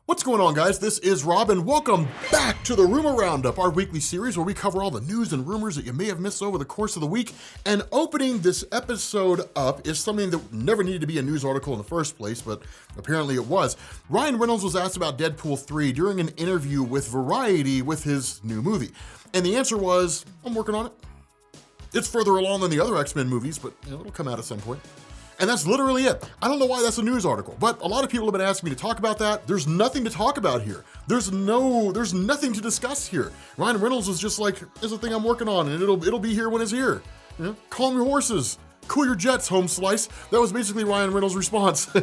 What's going on, guys? This is Rob, and welcome back to the Rumor Roundup, our weekly series where we cover all the news and rumors that you may have missed over the course of the week. And opening this episode up is something that never needed to be a news article in the first place, but apparently it was. Ryan Reynolds was asked about Deadpool 3 during an interview with Variety with his new movie. And the answer was, I'm working on it. It's further along than the other XMen movies, but it'll come out at some point. And that's literally it. I don't know why that's a news article, but a lot of people have been asking me to talk about that. There's nothing to talk about here. There's nothing to discuss here. Ryan Reynolds was just like, there's a thing I'm working on and it'll be here when it's here. You know, calm your horses, cool your jets, home slice. That was basically Ryan Reynolds' response.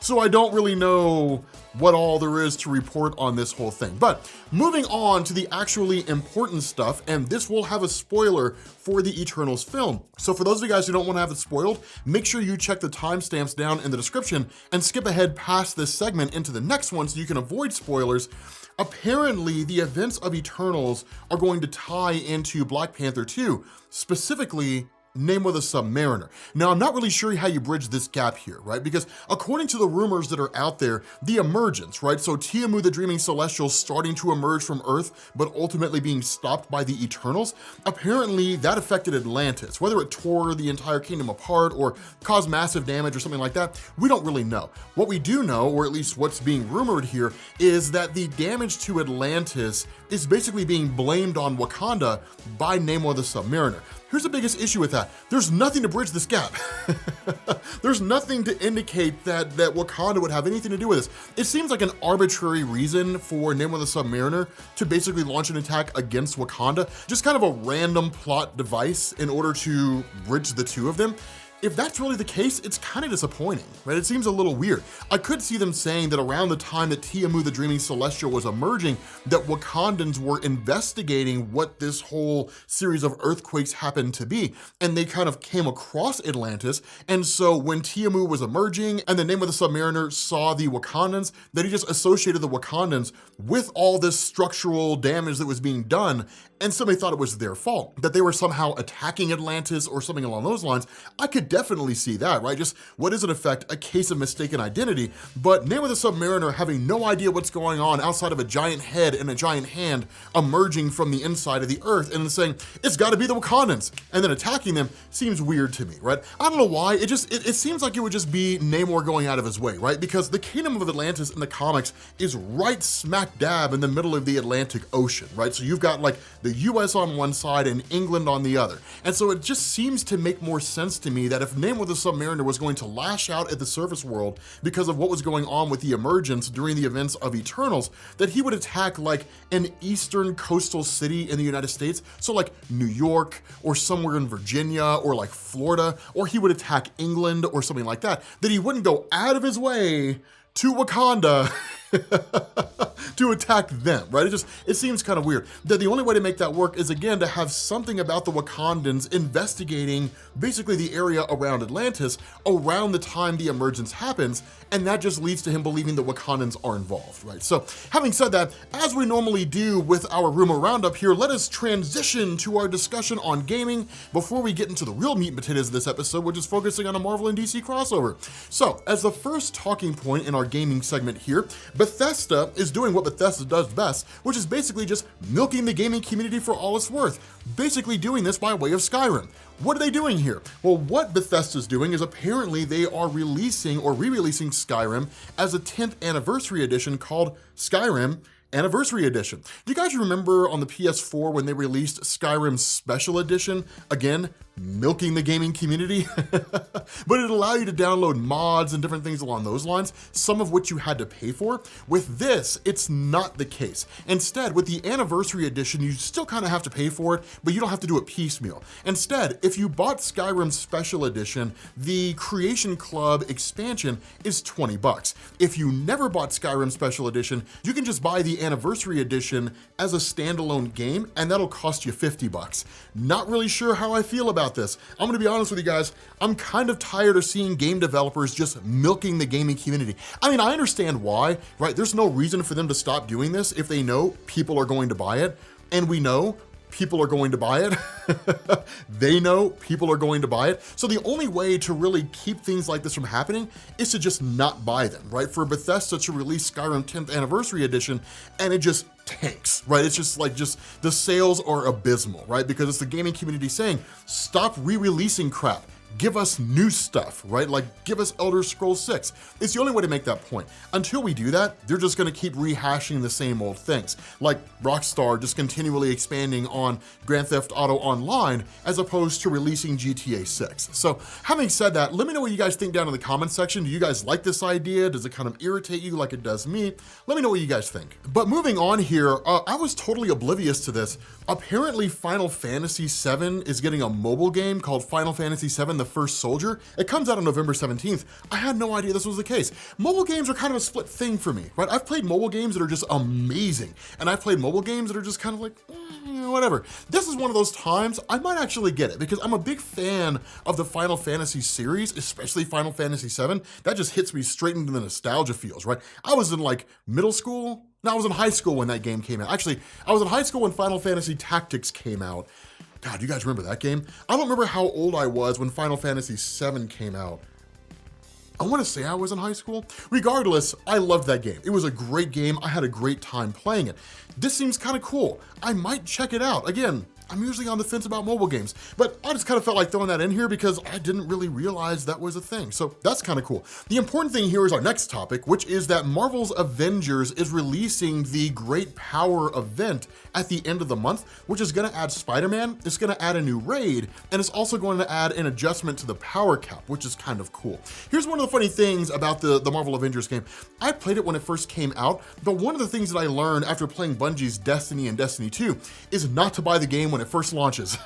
So I don't really know what all there is to report on this whole thing. But moving on to the actually important stuff, and this will have a spoiler for the Eternals film. So for those of you guys who don't want to have it spoiled, make sure you check the timestamps down in the description and skip ahead past this segment into the next one so you can avoid spoilers. Apparently, the events of Eternals are going to tie into Black Panther 2, specifically Namor the Submariner. Now, I'm not really sure how you bridge this gap here, right? Because according to the rumors that are out there, the emergence, right? So Tiamu the Dreaming Celestial starting to emerge from Earth, but ultimately being stopped by the Eternals, apparently that affected Atlantis. Whether it tore the entire kingdom apart or caused massive damage or something like that, we don't really know. What we do know, or at least what's being rumored here, is that the damage to Atlantis is basically being blamed on Wakanda by Namor the Submariner. Here's the biggest issue with that. There's nothing to bridge this gap. There's nothing to indicate that Wakanda would have anything to do with this. It seems like an arbitrary reason for Namor the Submariner to basically launch an attack against Wakanda, just kind of a random plot device in order to bridge the two of them. If that's really the case, it's kind of disappointing, right? It seems a little weird. I could see them saying that around the time that Tiamu the Dreaming Celestial was emerging, that Wakandans were investigating what this whole series of earthquakes happened to be, and they kind of came across Atlantis, and so when Tiamu was emerging and the Namor the Submariner saw the Wakandans, that he just associated the Wakandans with all this structural damage that was being done, and somebody thought it was their fault, that they were somehow attacking Atlantis or something along those lines. I could definitely see that, right? Just what is in effect a case of mistaken identity, but Namor the Submariner having no idea what's going on outside of a giant head and a giant hand emerging from the inside of the earth and then saying, it's gotta be the Wakandans, and then attacking them seems weird to me, right? I don't know why, it seems like it would just be Namor going out of his way, right? Because the Kingdom of Atlantis in the comics is right smack dab in the middle of the Atlantic Ocean, right? So you've got like the US on one side and England on the other. And so it just seems to make more sense to me that if Namor the Submariner was going to lash out at the surface world because of what was going on with the emergence during the events of Eternals, that he would attack like an eastern coastal city in the United States, so like New York or somewhere in Virginia or like Florida, or he would attack England or something like that, that he wouldn't go out of his way to Wakanda to attack them, right? It seems kind of weird. That the only way to make that work is, again, to have something about the Wakandans investigating basically the area around Atlantis around the time the emergence happens, and that just leads to him believing the Wakandans are involved, right? So having said that, as we normally do with our Rumor Roundup here, let us transition to our discussion on gaming before we get into the real meat and potatoes of this episode, which is focusing on a Marvel and DC crossover. So as the first talking point in our gaming segment here, Bethesda is doing what Bethesda does best, which is basically just milking the gaming community for all it's worth, basically doing this by way of Skyrim. What are they doing here? Well, what Bethesda's doing is apparently they are releasing or re-releasing Skyrim as a 10th anniversary edition called Skyrim Anniversary Edition. Do you guys remember on the PS4 when they released Skyrim Special Edition? Again, milking the gaming community, but it allowed you to download mods and different things along those lines, some of which you had to pay for. With this, it's not the case. Instead, with the Anniversary Edition, you still kind of have to pay for it, but you don't have to do it piecemeal. Instead, if you bought Skyrim Special Edition, the Creation Club expansion is $20. If you never bought Skyrim Special Edition, you can just buy the Anniversary Edition as a standalone game, and that'll cost you $50. Not really sure how I feel about this. I'm gonna be honest with you guys, I'm kind of tired of seeing game developers just milking the gaming community. I mean, I understand why, right? There's no reason for them to stop doing this if they know people are going to buy it, and we know people are going to buy it. They know people are going to buy it. So the only way to really keep things like this from happening is to just not buy them, right? For Bethesda to release Skyrim 10th Anniversary Edition and it just tanks, right? It's just like the sales are abysmal, right? Because it's the gaming community saying, stop re-releasing crap. Give us new stuff, right? Like give us Elder Scrolls 6. It's the only way to make that point. Until we do that, they're just gonna keep rehashing the same old things. Like Rockstar just continually expanding on Grand Theft Auto Online as opposed to releasing GTA 6. So having said that, let me know what you guys think down in the comment section. Do you guys like this idea? Does it kind of irritate you like it does me? Let me know what you guys think. But moving on here, I was totally oblivious to this. Apparently Final Fantasy VII is getting a mobile game called Final Fantasy VII The First Soldier. It comes out on November 17th. I had no idea this was the case. Mobile games are kind of a split thing for me, right? I've played mobile games that are just amazing, and I've played mobile games that are just kind of like, whatever. This is one of those times I might actually get it because I'm a big fan of the Final Fantasy series, especially Final Fantasy VII. That just hits me straight into the nostalgia feels, right? I was in like middle school. No, I was in high school when that game came out. Actually, I was in high school when Final Fantasy Tactics came out. God, you guys remember that game? I don't remember how old I was when Final Fantasy VII came out. I want to say I was in high school. Regardless, I loved that game. It was a great game. I had a great time playing it. This seems kind of cool. I might check it out. Again, I'm usually on the fence about mobile games, but I just kind of felt like throwing that in here because I didn't really realize that was a thing. So that's kind of cool. The important thing here is our next topic, which is that Marvel's Avengers is releasing the Great Power event at the end of the month, which is gonna add Spider-Man, it's gonna add a new raid, and it's also going to add an adjustment to the power cap, which is kind of cool. Here's one of the funny things about the Marvel Avengers game. I played it when it first came out, but one of the things that I learned after playing Bungie's Destiny and Destiny 2 is not to buy the game when it first launches.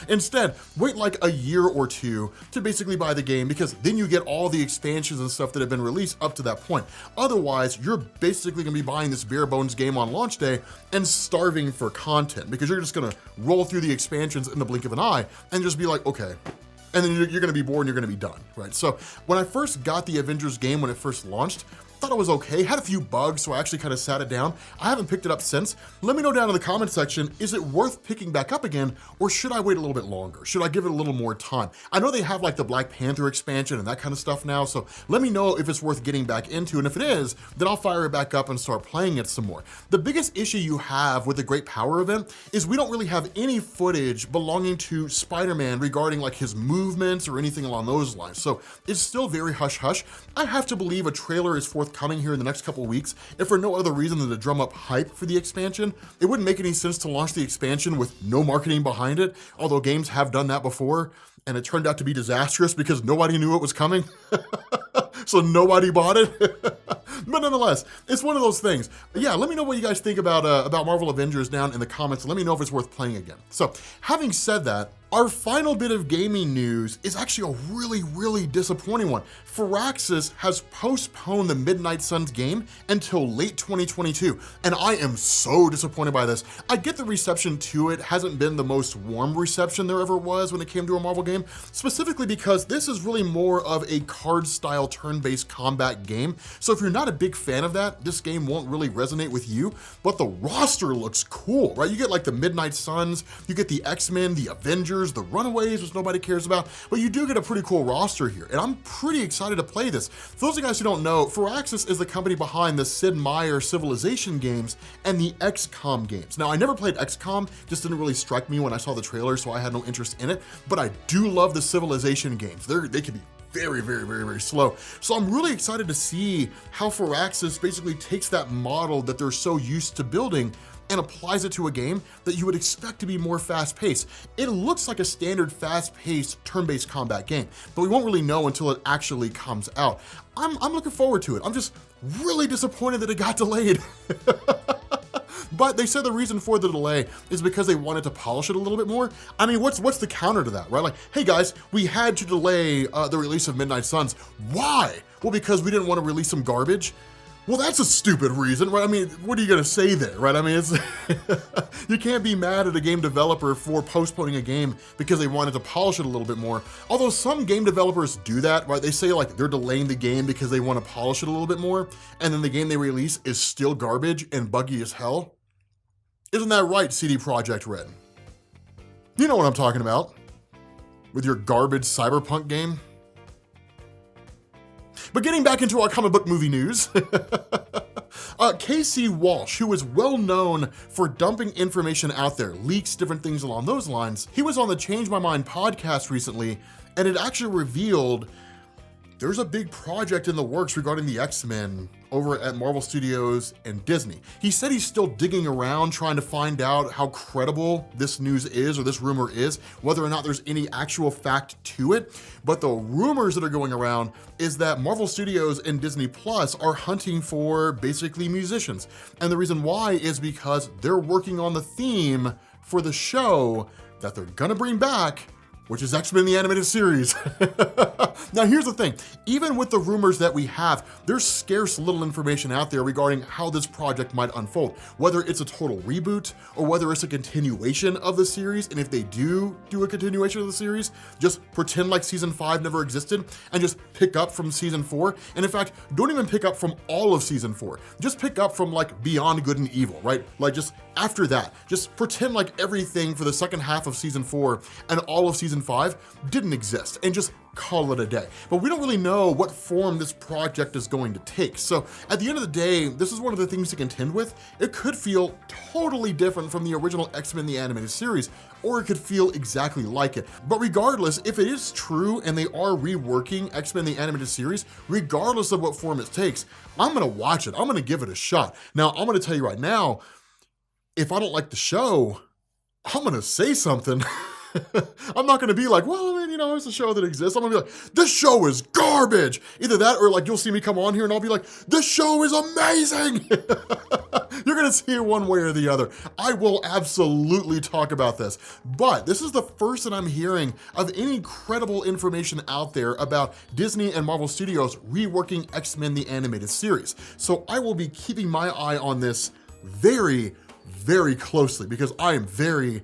Instead, wait like a year or two to basically buy the game because then you get all the expansions and stuff that have been released up to that point. Otherwise, you're basically gonna be buying this bare bones game on launch day and starving for content because you're just gonna roll through the expansions in the blink of an eye and just be like, okay. And then you're gonna be bored and you're gonna be done, right? So when I first got the Avengers game when it first launched, thought it was okay, had a few bugs, so I actually kind of sat it down. I haven't picked it up since. Let me know down in the comment section, is it worth picking back up again, or should I wait a little bit longer? Should I give it a little more time? I know they have like the Black Panther expansion and that kind of stuff now, so let me know if it's worth getting back into, and if it is, then I'll fire it back up and start playing it some more. The biggest issue you have with the Great Power event is we don't really have any footage belonging to Spider-Man regarding like his movements or anything along those lines, so it's still very hush-hush. I have to believe a trailer is forthcoming here in the next couple of weeks, if for no other reason than to drum up hype for the expansion. It wouldn't make any sense to launch the expansion with no marketing behind it, although games have done that before, and it turned out to be disastrous because nobody knew it was coming. So nobody bought it. But nonetheless, it's one of those things. Yeah, let me know what you guys think about Marvel Avengers down in the comments. Let me know if it's worth playing again. So having said that, our final bit of gaming news is actually a really, really disappointing one. Firaxis has postponed the Midnight Suns game until late 2022, and I am so disappointed by this. I get the reception to it hasn't been the most warm reception there ever was when it came to a Marvel game, specifically because this is really more of a card-style turn-based combat game. So if you're not a big fan of that, this game won't really resonate with you, but the roster looks cool, right? You get like the Midnight Suns, you get the X-Men, the Avengers, the Runaways, which nobody cares about, but you do get a pretty cool roster here, and I'm pretty excited to play this. For those of you guys who don't know, Firaxis is the company behind the Sid Meier Civilization games and the XCOM games. Now, I never played XCOM, just didn't really strike me when I saw the trailer, so I had no interest in it, but I do love the Civilization games. They can be very, very, very, very slow. So I'm really excited to see how Firaxis basically takes that model that they're so used to building and applies it to a game that you would expect to be more fast-paced. It looks like a standard fast-paced turn-based combat game, but we won't really know until it actually comes out. I'm looking forward to it. I'm just really disappointed that it got delayed. But they said the reason for the delay is because they wanted to polish it a little bit more. I mean, what's the counter to that, right? Like, hey guys, we had to delay the release of Midnight Suns. Why? Well, because we didn't want to release some garbage. Well, that's a stupid reason, right? I mean, what are you gonna say there, right? I mean, it's you can't be mad at a game developer for postponing a game because they wanted to polish it a little bit more. Although some game developers do that, right? They say like they're delaying the game because they want to polish it a little bit more, and then the game they release is still garbage and buggy as hell. Isn't that right, CD Projekt Red? You know what I'm talking about. With your garbage cyberpunk game. But getting back into our comic book movie news, Casey Walsh, who is well known for dumping information out there, leaks, different things along those lines, he was on the Change My Mind podcast recently, and it actually revealed there's a big project in the works regarding the X-Men over at Marvel Studios and Disney. He said he's still digging around trying to find out how credible this news is, or this rumor is, whether or not there's any actual fact to it. But the rumors that are going around is that Marvel Studios and Disney Plus are hunting for basically musicians. And the reason why is because they're working on the theme for the show that they're gonna bring back, which is X-Men the Animated Series. Now here's the thing, even with the rumors that we have, there's scarce little information out there regarding how this project might unfold, whether it's a total reboot or whether it's a continuation of the series, and if they do a continuation of the series, just pretend like season 5 never existed and just pick up from season 4. And in fact, don't even pick up from all of season 4, just pick up from like Beyond Good and Evil, right? Like just after that, just pretend like everything for the second half of season 4 and all of season 5 didn't exist, and just call it a day. But we don't really know what form this project is going to take. So at the end of the day, this is one of the things to contend with. It could feel totally different from the original X-Men the Animated Series, or it could feel exactly like it. But regardless, if it is true and they are reworking X-Men the Animated Series, regardless of what form it takes, I'm gonna watch it. I'm gonna give it a shot. Now, I'm gonna tell you right now, if I don't like the show, I'm gonna say something. I'm not gonna be like, well, I mean, you know, it's a show that exists. I'm gonna be like, this show is garbage. Either that, or like you'll see me come on here and I'll be like, this show is amazing. You're gonna see it one way or the other. I will absolutely talk about this, but this is the first that I'm hearing of any credible information out there about Disney and Marvel Studios reworking X-Men the Animated Series. So I will be keeping my eye on this very, very closely, because I am very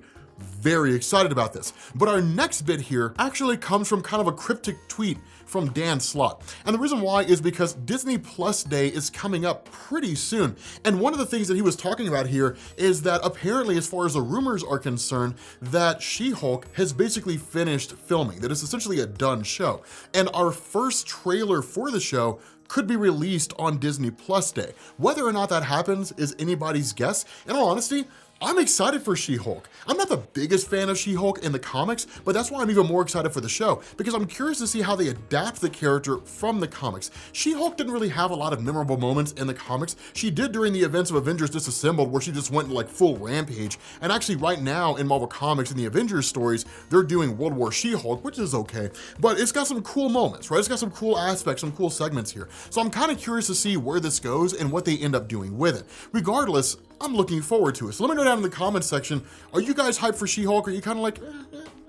excited about this. But our next bit here actually comes from kind of a cryptic tweet from Dan Slott. And the reason why is because Disney Plus Day is coming up pretty soon. And one of the things that he was talking about here is that apparently, as far as the rumors are concerned, that SheHulk has basically finished filming, that it's essentially a done show. And our first trailer for the show could be released on Disney Plus Day. Whether or not that happens is anybody's guess. In all honesty, I'm excited for She-Hulk. I'm not the biggest fan of She-Hulk in the comics, but that's why I'm even more excited for the show, because I'm curious to see how they adapt the character from the comics. She-Hulk didn't really have a lot of memorable moments in the comics. She did during the events of Avengers Disassembled, where she just went like full rampage. And actually right now in Marvel Comics, in the Avengers stories, they're doing World War She-Hulk, which is okay, but it's got some cool moments, right? It's got some cool aspects, some cool segments here. So I'm kind of curious to see where this goes and what they end up doing with it. Regardless, I'm looking forward to it. So let me know down in the comments section, are you guys hyped for She-Hulk? Are you kind of like,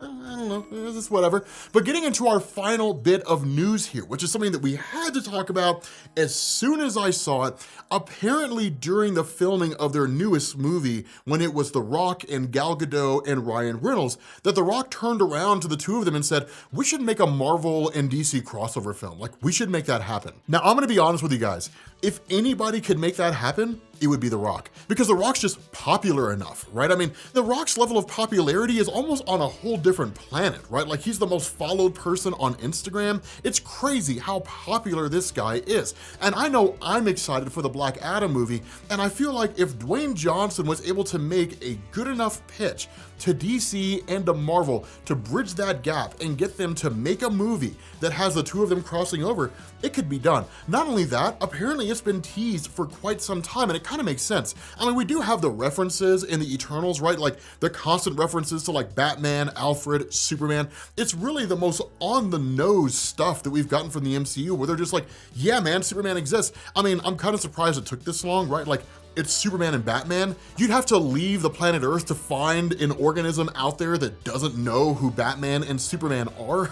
I don't know, it's whatever. But getting into our final bit of news here, which is something that we had to talk about as soon as I saw it. Apparently during the filming of their newest movie, when it was The Rock and Gal Gadot and Ryan Reynolds, that The Rock turned around to the two of them and said, we should make a Marvel and DC crossover film. Like, we should make that happen. Now, I'm gonna be honest with you guys. If anybody could make that happen, it would be The Rock, because The Rock's just popular enough, right? I mean, The Rock's level of popularity is almost on a whole different planet, right? Like, he's the most followed person on Instagram. It's crazy how popular this guy is. And I know I'm excited for the Black Adam movie, and I feel like if Dwayne Johnson was able to make a good enough pitch to DC and to Marvel to bridge that gap and get them to make a movie that has the two of them crossing over, it could be done. Not only that, apparently it's been teased for quite some time, and it kind of makes sense. I mean, we do have the references in the Eternals, right? Like the constant references to like Batman, Alfred, Superman. It's really the most on the nose stuff that we've gotten from the MCU, where they're just like, yeah, man, Superman exists. I mean, I'm kind of surprised it took this long, right? Like, it's Superman and Batman. You'd have to leave the planet Earth to find an organism out there that doesn't know who Batman and Superman are.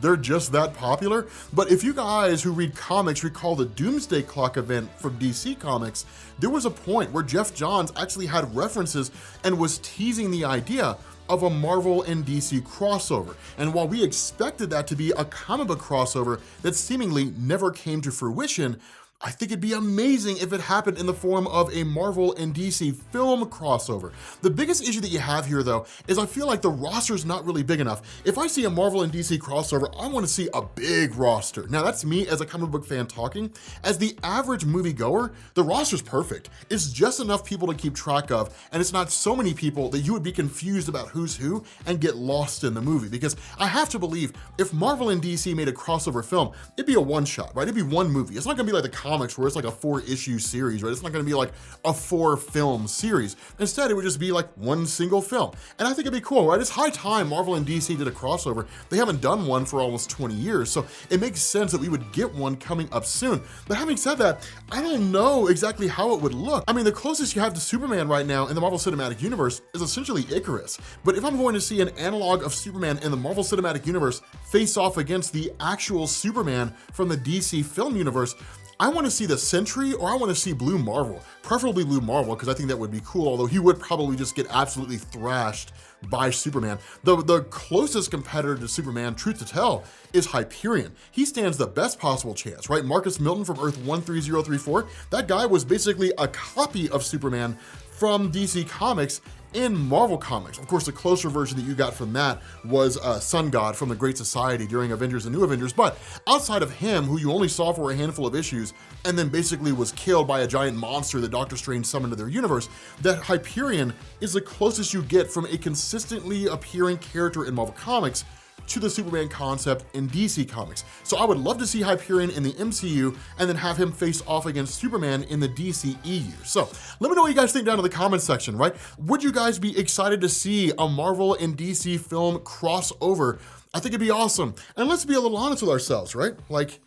They're just that popular. But if you guys who read comics recall the Doomsday Clock event from DC Comics, there was a point where Jeff Johns actually had references and was teasing the idea of a Marvel and DC crossover. And while we expected that to be a comic book crossover that seemingly never came to fruition, I think it'd be amazing if it happened in the form of a Marvel and DC film crossover. The biggest issue that you have here though, is I feel like the roster's not really big enough. If I see a Marvel and DC crossover, I wanna see a big roster. Now that's me as a comic book fan talking. As the average moviegoer, the roster's perfect. It's just enough people to keep track of, and it's not so many people that you would be confused about who's who and get lost in the movie. Because I have to believe, if Marvel and DC made a crossover film, it'd be a one-shot, right? It'd be one movie. It's not gonna be like the comics where it's like a 4-issue series, right? It's not gonna be like a 4-film series. Instead, it would just be like one single film. And I think it'd be cool, right? It's high time Marvel and DC did a crossover. They haven't done one for almost 20 years, so it makes sense that we would get one coming up soon. But having said that, I don't know exactly how it would look. I mean, the closest you have to Superman right now in the Marvel Cinematic Universe is essentially Icarus. But if I'm going to see an analog of Superman in the Marvel Cinematic Universe face off against the actual Superman from the DC film universe, I wanna see the Sentry, or I wanna see Blue Marvel, preferably Blue Marvel, because I think that would be cool, although he would probably just get absolutely thrashed by Superman. The closest competitor to Superman, truth to tell, is Hyperion. He stands the best possible chance, right? Marcus Milton from Earth 13034, that guy was basically a copy of Superman from DC Comics in Marvel Comics. Of course, the closer version that you got from that was Sun God from the Great Society during Avengers and New Avengers, but outside of him, who you only saw for a handful of issues, and then basically was killed by a giant monster that Doctor Strange summoned to their universe, that Hyperion is the closest you get from a consistently appearing character in Marvel Comics to the Superman concept in DC Comics. So I would love to see Hyperion in the MCU and then have him face off against Superman in the DCEU. So let me know what you guys think down in the comments section, right? Would you guys be excited to see a Marvel and DC film crossover? I think it'd be awesome. And let's be a little honest with ourselves, right? Like,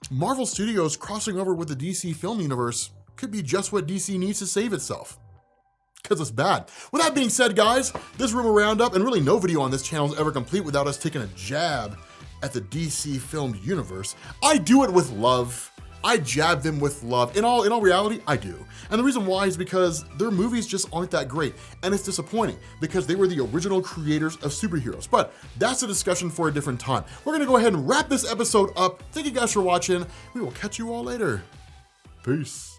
Marvel Studios crossing over with the DC film universe could be just what DC needs to save itself, because it's bad. With that being said, guys, this rumor roundup, and really no video on this channel is ever complete without us taking a jab at the DC film universe. I do it with love. I jab them with love. In all reality, I do. And the reason why is because their movies just aren't that great. And it's disappointing because they were the original creators of superheroes. But that's a discussion for a different time. We're gonna go ahead and wrap this episode up. Thank you guys for watching. We will catch you all later. Peace.